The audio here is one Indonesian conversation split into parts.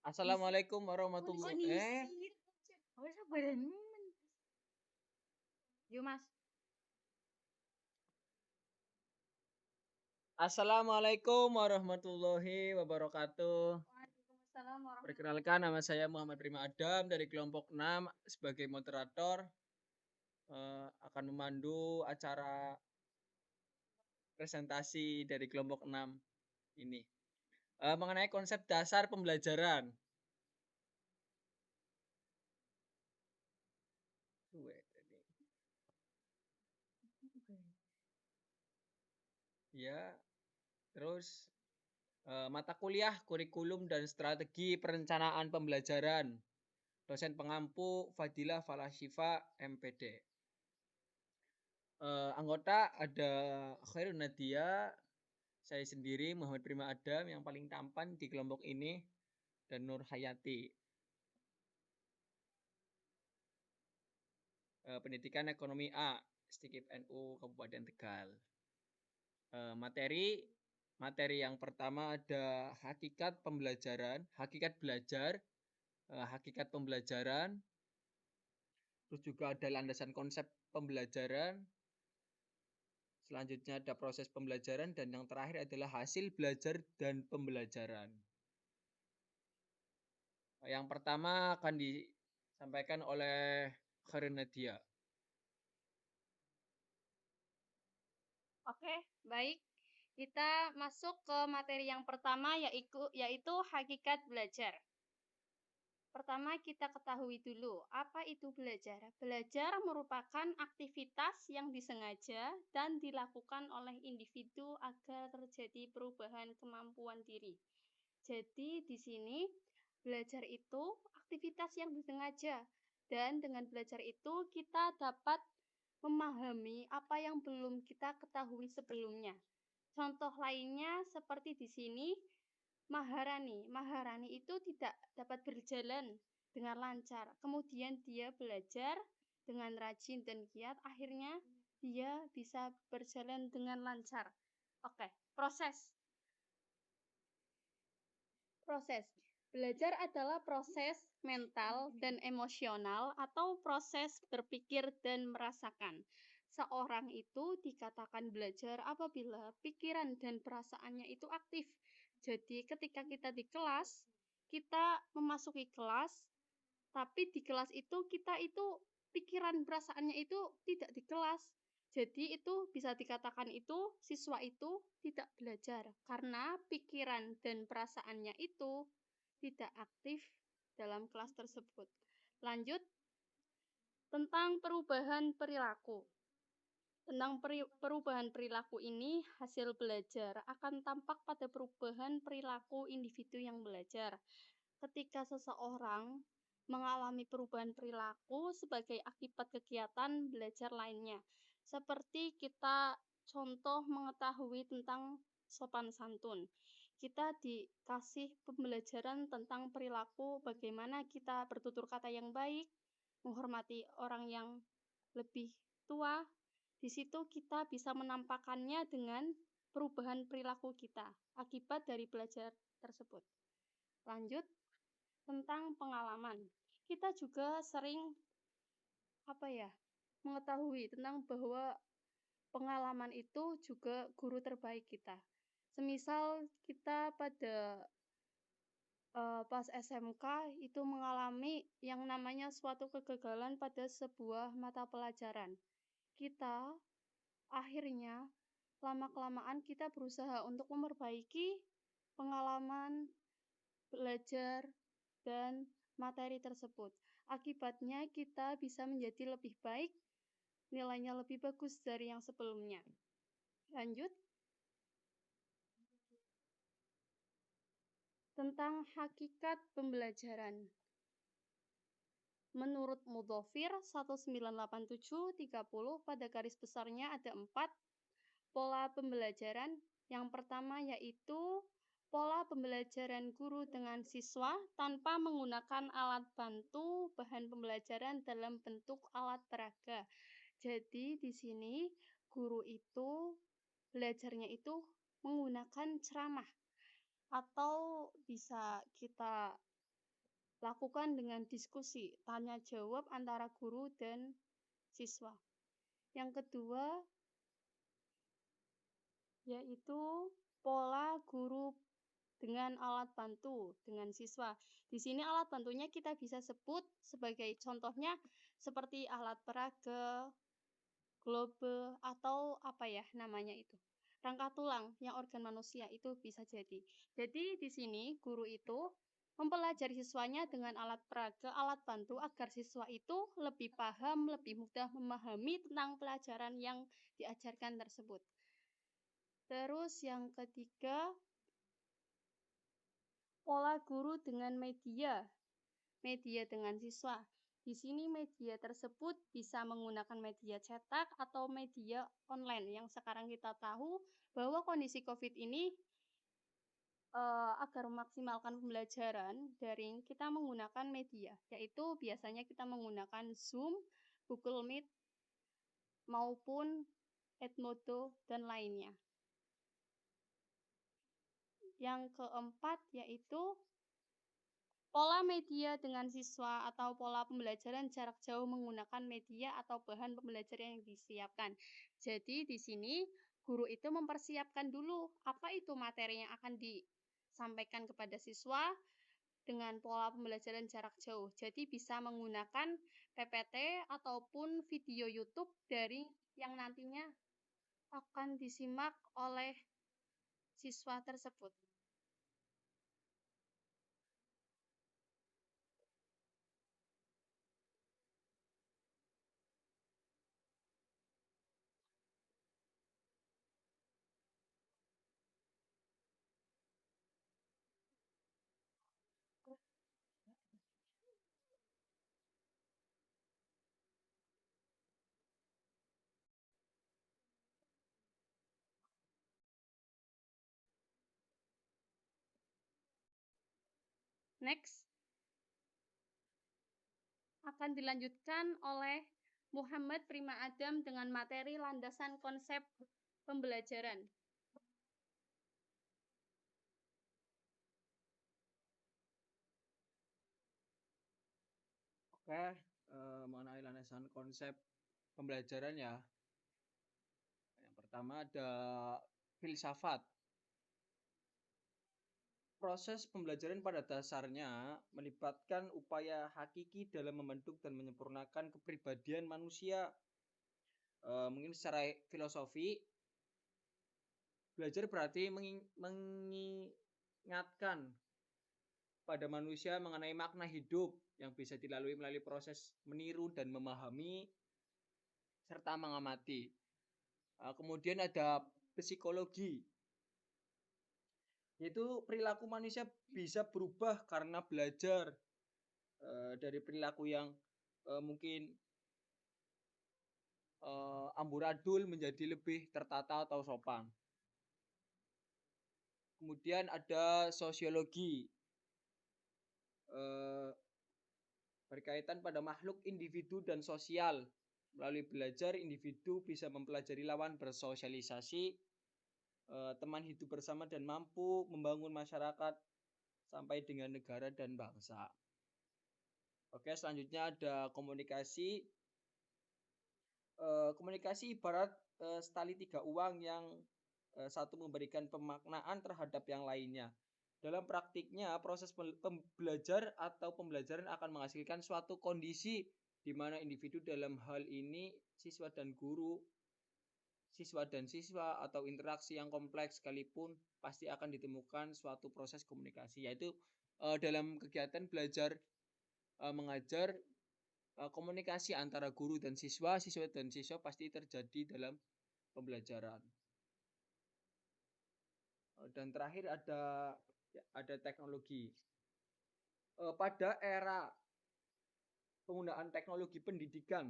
Assalamualaikum Oh, warahmatullahi nisin. Oh, sabaran men. Yo, Mas. Assalamualaikum warahmatullahi wabarakatuh. Waalaikumsalam warahmatullahi Perkenalkan nama saya Muhammad Prima Adam dari kelompok 6 sebagai moderator akan memandu acara presentasi dari kelompok 6 ini. Mengenai konsep dasar pembelajaran. Ya, terus mata kuliah, kurikulum dan strategi perencanaan pembelajaran. Dosen pengampu Fadilah Falashifa MPD. Anggota ada Khairun Nadia, saya sendiri Muhammad Prima Adam yang paling tampan di kelompok ini, dan Nur Hayati. Pendidikan Ekonomi A, Stikip NU Kabupaten Tegal. Materi yang pertama ada hakikat pembelajaran, hakikat belajar, hakikat pembelajaran, terus juga ada landasan konsep pembelajaran. Selanjutnya ada proses pembelajaran dan yang terakhir adalah hasil belajar dan pembelajaran. Yang pertama akan disampaikan oleh Khairun Nadia. Oke, baik. Kita masuk ke materi yang pertama yaitu hakikat belajar. Pertama kita ketahui dulu, apa itu belajar? Belajar merupakan aktivitas yang disengaja dan dilakukan oleh individu agar terjadi perubahan kemampuan diri. Jadi di sini belajar itu aktivitas yang disengaja dan dengan belajar itu kita dapat memahami apa yang belum kita ketahui sebelumnya. Contoh lainnya seperti di sini Maharani. Maharani itu tidak dapat berjalan dengan lancar. Kemudian dia belajar dengan rajin dan giat, akhirnya dia bisa berjalan dengan lancar. Oke, proses. Proses. Belajar adalah proses mental dan emosional atau proses berpikir dan merasakan. Seorang itu dikatakan belajar apabila pikiran dan perasaannya itu aktif. Jadi ketika kita di kelas, kita memasuki kelas, tapi di kelas itu kita itu pikiran perasaannya itu tidak di kelas. Jadi itu bisa dikatakan itu siswa itu tidak belajar karena pikiran dan perasaannya itu tidak aktif dalam kelas tersebut. Lanjut tentang perubahan perilaku. Tentang perubahan perilaku ini, hasil belajar akan tampak pada perubahan perilaku individu yang belajar. Ketika seseorang mengalami perubahan perilaku sebagai akibat kegiatan belajar lainnya. Seperti kita contoh mengetahui tentang sopan santun. Kita dikasih pembelajaran tentang perilaku bagaimana kita bertutur kata yang baik, menghormati orang yang lebih tua. Di situ kita bisa menampakkannya dengan perubahan perilaku kita akibat dari belajar tersebut. Lanjut tentang pengalaman. Kita juga sering mengetahui tentang bahwa pengalaman itu juga guru terbaik kita. Semisal kita pada pas SMK itu mengalami yang namanya suatu kegagalan pada sebuah mata pelajaran. Kita akhirnya lama-kelamaan kita berusaha untuk memperbaiki pengalaman belajar dan materi tersebut. Akibatnya kita bisa menjadi lebih baik, nilainya lebih bagus dari yang sebelumnya. Lanjut tentang hakikat pembelajaran. Menurut Mudhofir 1987-30 pada garis besarnya ada 4 pola pembelajaran. Yang pertama yaitu pola pembelajaran guru dengan siswa tanpa menggunakan alat bantu bahan pembelajaran dalam bentuk alat peraga. Jadi di sini guru itu belajarnya itu menggunakan ceramah atau bisa kita Lakukan dengan diskusi, tanya jawab antara guru dan siswa. Yang kedua yaitu pola guru dengan alat bantu dengan siswa. Di sini alat bantunya kita bisa sebut sebagai contohnya seperti alat peraga, globe, atau apa ya namanya itu, rangka tulang yang organ manusia itu bisa jadi. Jadi di sini guru itu mempelajari siswanya dengan alat peraga, alat bantu agar siswa itu lebih paham, lebih mudah memahami tentang pelajaran yang diajarkan tersebut. Terus yang ketiga, pola guru dengan media dengan siswa. Di sini media tersebut bisa menggunakan media cetak atau media online yang sekarang kita tahu bahwa kondisi COVID ini agar memaksimalkan pembelajaran daring kita menggunakan media, yaitu biasanya kita menggunakan Zoom, Google Meet, maupun Edmodo dan lainnya. Yang keempat yaitu pola media dengan siswa atau pola pembelajaran jarak jauh menggunakan media atau bahan pembelajaran yang disiapkan. Jadi di sini guru itu mempersiapkan dulu apa itu materi yang akan disampaikan kepada siswa dengan pola pembelajaran jarak jauh. Jadi bisa menggunakan PPT ataupun video YouTube dari yang nantinya akan disimak oleh siswa tersebut. Next akan dilanjutkan oleh Muhammad Prima Adam dengan materi landasan konsep pembelajaran. Oke, mengenai landasan konsep pembelajaran ya. Yang pertama ada filsafat. Proses pembelajaran pada dasarnya melibatkan upaya hakiki dalam membentuk dan menyempurnakan kepribadian manusia. Mungkin secara filosofi, belajar berarti mengingatkan pada manusia mengenai makna hidup yang bisa dilalui melalui proses meniru dan memahami serta mengamati. Kemudian ada psikologi, yaitu perilaku manusia bisa berubah karena belajar dari perilaku yang mungkin amburadul menjadi lebih tertata atau sopan. Kemudian ada sosiologi, berkaitan pada makhluk individu dan sosial. Melalui belajar, individu bisa mempelajari lawan bersosialisasi, teman hidup bersama dan mampu membangun masyarakat sampai dengan negara dan bangsa. Oke, selanjutnya ada komunikasi. Komunikasi ibarat setali tiga uang yang satu memberikan pemaknaan terhadap yang lainnya. Dalam praktiknya, proses belajar atau pembelajaran akan menghasilkan suatu kondisi di mana individu dalam hal ini siswa dan guru, siswa dan siswa atau interaksi yang kompleks sekalipun pasti akan ditemukan suatu proses komunikasi, yaitu dalam kegiatan belajar mengajar komunikasi antara guru dan siswa, siswa dan siswa pasti terjadi dalam pembelajaran. Dan terakhir ada teknologi. Pada era penggunaan teknologi pendidikan,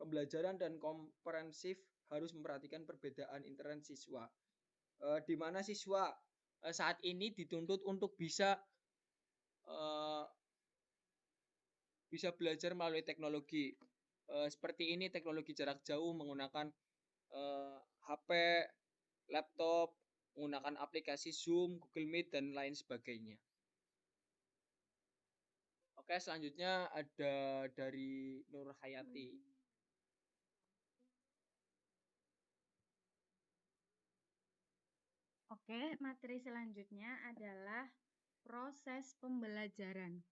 pembelajaran dan komprehensif harus memperhatikan perbedaan internet siswa. Di mana siswa saat ini dituntut untuk bisa belajar melalui teknologi. Seperti ini teknologi jarak jauh menggunakan HP, laptop, menggunakan aplikasi Zoom, Google Meet, dan lain sebagainya. Oke, selanjutnya ada dari Nur Hayati. Oke, materi selanjutnya adalah proses pembelajaran.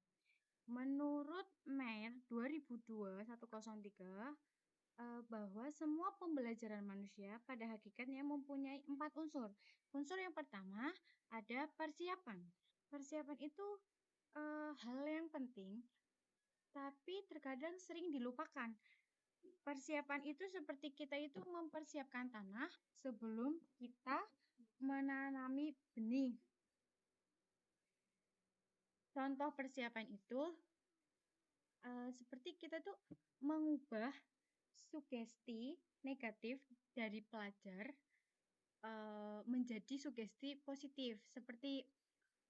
Menurut Mayer 2002-103, bahwa semua pembelajaran manusia pada hakikatnya mempunyai 4 unsur. Unsur yang pertama ada persiapan. Persiapan itu hal yang penting, tapi terkadang sering dilupakan. Persiapan itu seperti kita itu mempersiapkan tanah sebelum kita menanami benih. Contoh persiapan itu seperti kita tuh mengubah sugesti negatif dari pelajar menjadi sugesti positif. Seperti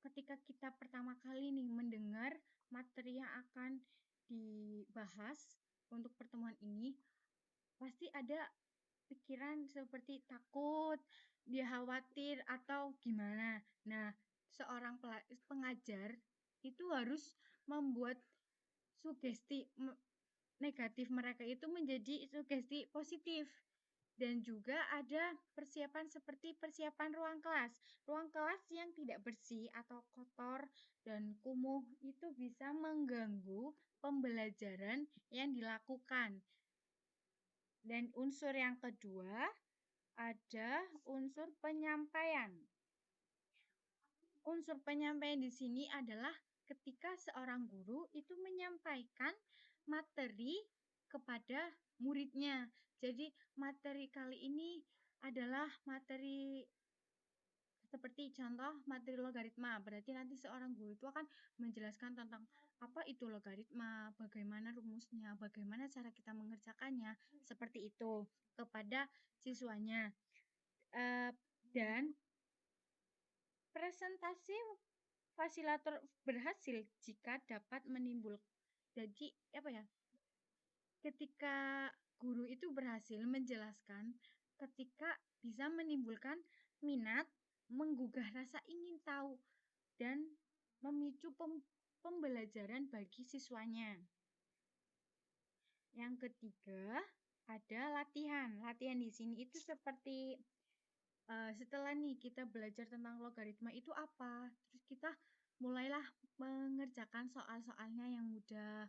ketika kita pertama kali nih mendengar materi yang akan dibahas untuk pertemuan ini, pasti ada pikiran seperti takut, dia khawatir atau gimana. Nah, seorang pengajar itu harus membuat sugesti negatif mereka itu menjadi sugesti positif. Dan juga ada persiapan seperti persiapan ruang kelas. Ruang kelas yang tidak bersih atau kotor dan kumuh itu bisa mengganggu pembelajaran yang dilakukan. Dan unsur yang kedua ada unsur penyampaian. Unsur penyampaian di sini adalah ketika seorang guru itu menyampaikan materi kepada muridnya. Jadi materi kali ini adalah materi seperti contoh materi logaritma. Berarti nanti seorang guru itu akan menjelaskan tentang apa itu logaritma, bagaimana rumusnya, bagaimana cara kita mengerjakannya, seperti itu kepada siswanya. Dan presentasi fasilitator berhasil jika dapat menimbulkan, jadi apa ya, ketika guru itu berhasil menjelaskan ketika bisa menimbulkan minat, menggugah rasa ingin tahu, dan memicu pembelajaran bagi siswanya. Yang ketiga ada latihan. Latihan di sini itu seperti setelah nih kita belajar tentang logaritma itu apa, terus kita mulailah mengerjakan soal-soalnya yang mudah.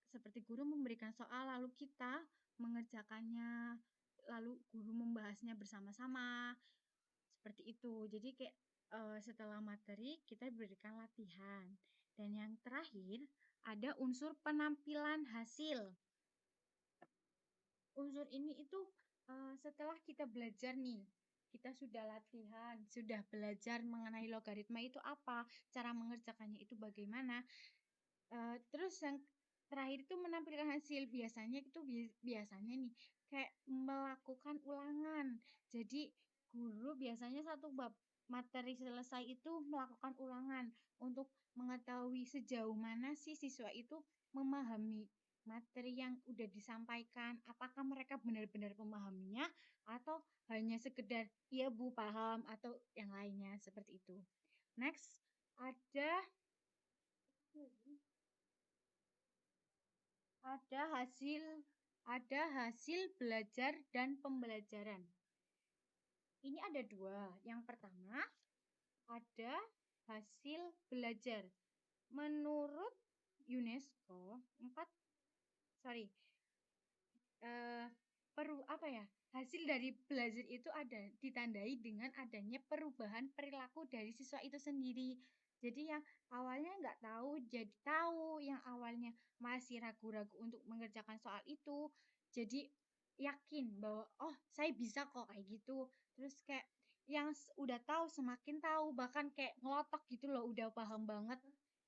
Seperti guru memberikan soal, lalu kita mengerjakannya, lalu guru membahasnya bersama-sama. Seperti itu. Jadi kayak setelah materi kita berikan latihan. Dan yang terakhir ada unsur penampilan hasil. Unsur ini itu setelah kita belajar nih, kita sudah latihan, sudah belajar mengenai logaritma itu apa, cara mengerjakannya itu bagaimana. Terus yang terakhir itu menampilkan hasil. Biasanya itu biasanya nih kayak melakukan ulangan. Jadi guru biasanya satu bab materi selesai itu melakukan ulangan untuk mengetahui sejauh mana sih siswa itu memahami materi yang udah disampaikan. Apakah mereka benar-benar memahaminya atau hanya sekedar iya Bu paham atau yang lainnya seperti itu. Next ada hasil belajar dan pembelajaran. Ini ada dua. Yang pertama ada hasil belajar. Menurut UNESCO, hasil dari belajar itu ada ditandai dengan adanya perubahan perilaku dari siswa itu sendiri. Jadi yang awalnya nggak tahu jadi tahu, yang awalnya masih ragu-ragu untuk mengerjakan soal itu jadi yakin bahwa oh saya bisa kok kayak gitu. Terus kayak yang udah tahu semakin tahu, bahkan kayak ngelotok gitu loh, udah paham banget,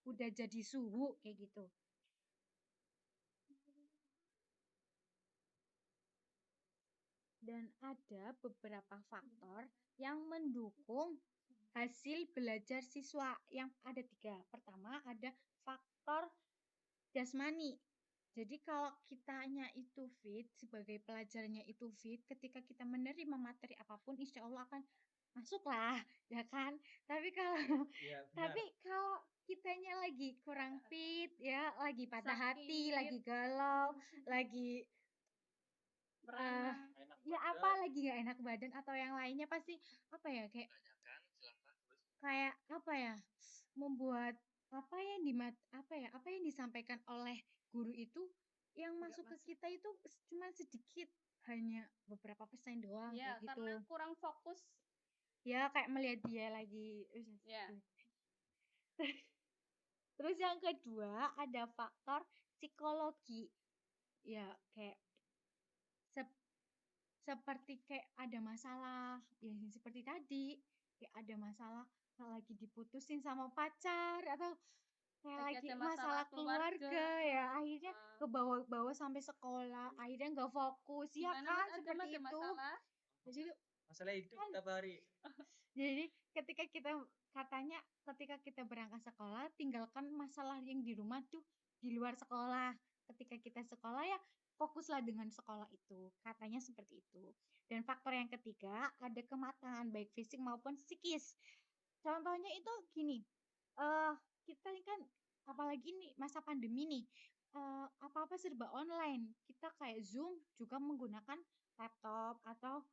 udah jadi suhu kayak gitu. Dan ada beberapa faktor yang mendukung hasil belajar siswa, yang ada 3. Pertama ada faktor jasmani. Jadi kalau kitanya itu fit, sebagai pelajarnya itu fit, ketika kita menerima materi apapun insya Allah akan masuklah, ya kan? Tapi kalau Iya, benar. tapi kalau kitanya lagi kurang fit ya, lagi patah hati, Sakit, lagi galau, lagi merana. Enak ya apa badan. lagi nggak enak badan atau yang lainnya pasti apa ya kayak apa ya membuat apa yang disampaikan oleh guru itu yang Enggak masuk ke masuk. kita itu cuma sedikit hanya beberapa persen doang Ya, kayak karena gitu kurang fokus. ya kayak melihat dia lagi Ya, terus yang kedua ada faktor psikologi ya kayak sep- seperti kayak ada masalah ya seperti tadi kayak ada masalah lagi diputusin sama pacar atau kayak lagi lagi ada masalah masalah keluarga. keluarga ya akhirnya eh, ke bawah-bawah sampai sekolah akhirnya nggak fokus di ya mana kan Mas Adam seperti ada itu masalah? jadi Masalah hidup kan tiap hari. jadi ketika kita katanya ketika kita berangkat sekolah tinggalkan masalah yang di rumah tuh di luar sekolah ketika kita sekolah ya fokuslah dengan sekolah itu katanya seperti itu dan faktor yang ketiga ada kematangan baik fisik maupun psikis contohnya itu gini eh kita ini kan apalagi nih masa pandemi nih apa-apa serba online kita kayak Zoom juga menggunakan laptop atau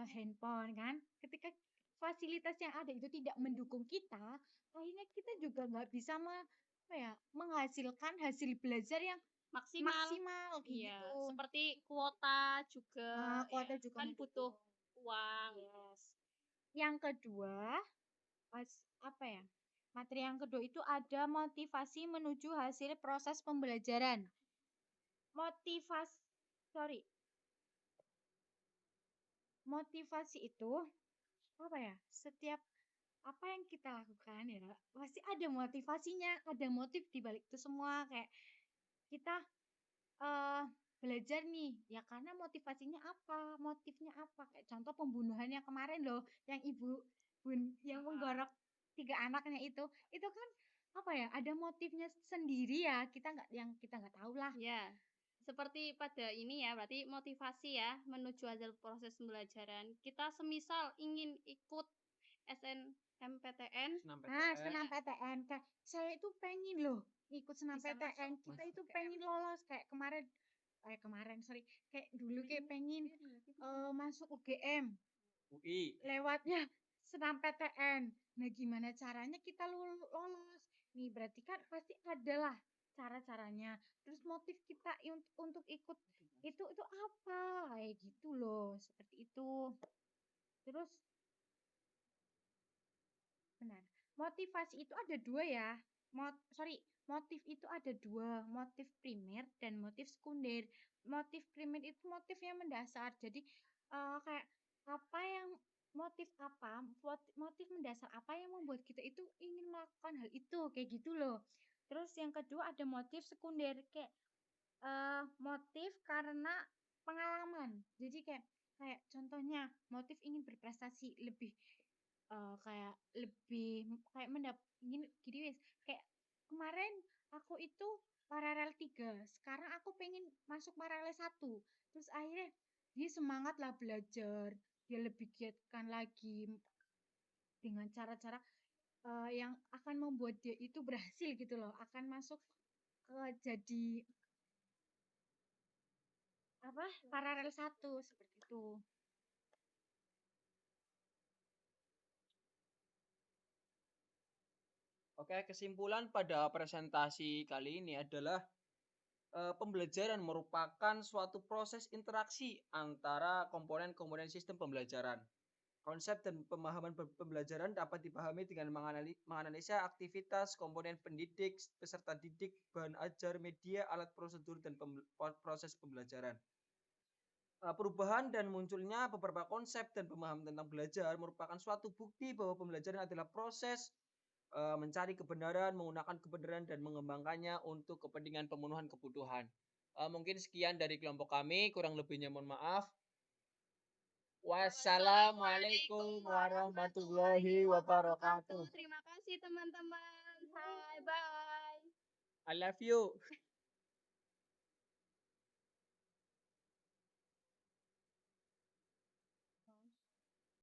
handphone kan ketika fasilitas yang ada itu tidak mendukung kita akhirnya kita juga nggak bisa apa ya, menghasilkan hasil belajar yang Maksimal. maksimal kayak Iya, gitu seperti kuota juga ya. kuota juga Kan butuh mendukung uang. yes yang kedua pas apa ya materi yang kedua itu ada motivasi menuju hasil proses pembelajaran motivasi sorry motivasi itu apa ya setiap apa yang kita lakukan ya pasti ada motivasinya ada motif di balik itu semua kayak kita eh belajar nih ya karena motivasinya apa motifnya apa kayak contoh pembunuhannya kemarin loh yang ibu yang menggorok 3 anaknya itu kan apa ya ada motifnya sendiri ya kita nggak tahu lah Ya, seperti pada ini ya, berarti motivasi ya menuju hasil proses pembelajaran. Kita semisal ingin ikut SNMPTN, Senam senam PTN. PTN kayak saya itu pengen loh ikut senam bisa PTN masuk kita itu UGM. pengen lolos kayak kemarin sorry kayak dulu kayak pengen masuk UGM UI. lewatnya senam PTN nah gimana caranya kita lolos nih berarti kan pasti adalah cara-caranya terus motif kita untuk ikut itu apa kayak gitu loh seperti itu terus benar. Motivasi itu ada dua ya. Motif itu ada dua, motif primer dan motif sekunder. Motif primer itu motif yang mendasar. Jadi kayak apa yang motif mendasar apa yang membuat kita itu ingin melakukan hal itu kayak gitu loh. Terus yang kedua ada motif sekunder kayak motif karena pengalaman. Jadi kayak kayak contohnya motif ingin berprestasi lebih kayak lebih kayak gini gini wis kayak kemarin aku itu paralel 3 sekarang aku pengen masuk paralel 1 terus akhirnya dia semangat lah belajar dia lebih giatkan lagi dengan cara-cara yang akan membuat dia itu berhasil gitu loh akan masuk ke jadi apa paralel 1 seperti itu Oke, kesimpulan pada presentasi kali ini adalah pembelajaran merupakan suatu proses interaksi antara komponen-komponen sistem pembelajaran. Konsep dan pemahaman pembelajaran dapat dipahami dengan menganalisa aktivitas komponen pendidik, peserta didik, bahan ajar, media, alat prosedur, dan proses pembelajaran. Perubahan dan munculnya beberapa konsep dan pemahaman tentang belajar merupakan suatu bukti bahwa pembelajaran adalah proses mencari kebenaran, menggunakan kebenaran, dan mengembangkannya untuk kepentingan pemenuhan kebutuhan. Mungkin sekian dari kelompok kami, kurang lebihnya mohon maaf. Wassalamualaikum warahmatullahi wabarakatuh. Terima kasih teman-teman. Hai, bye. I love you.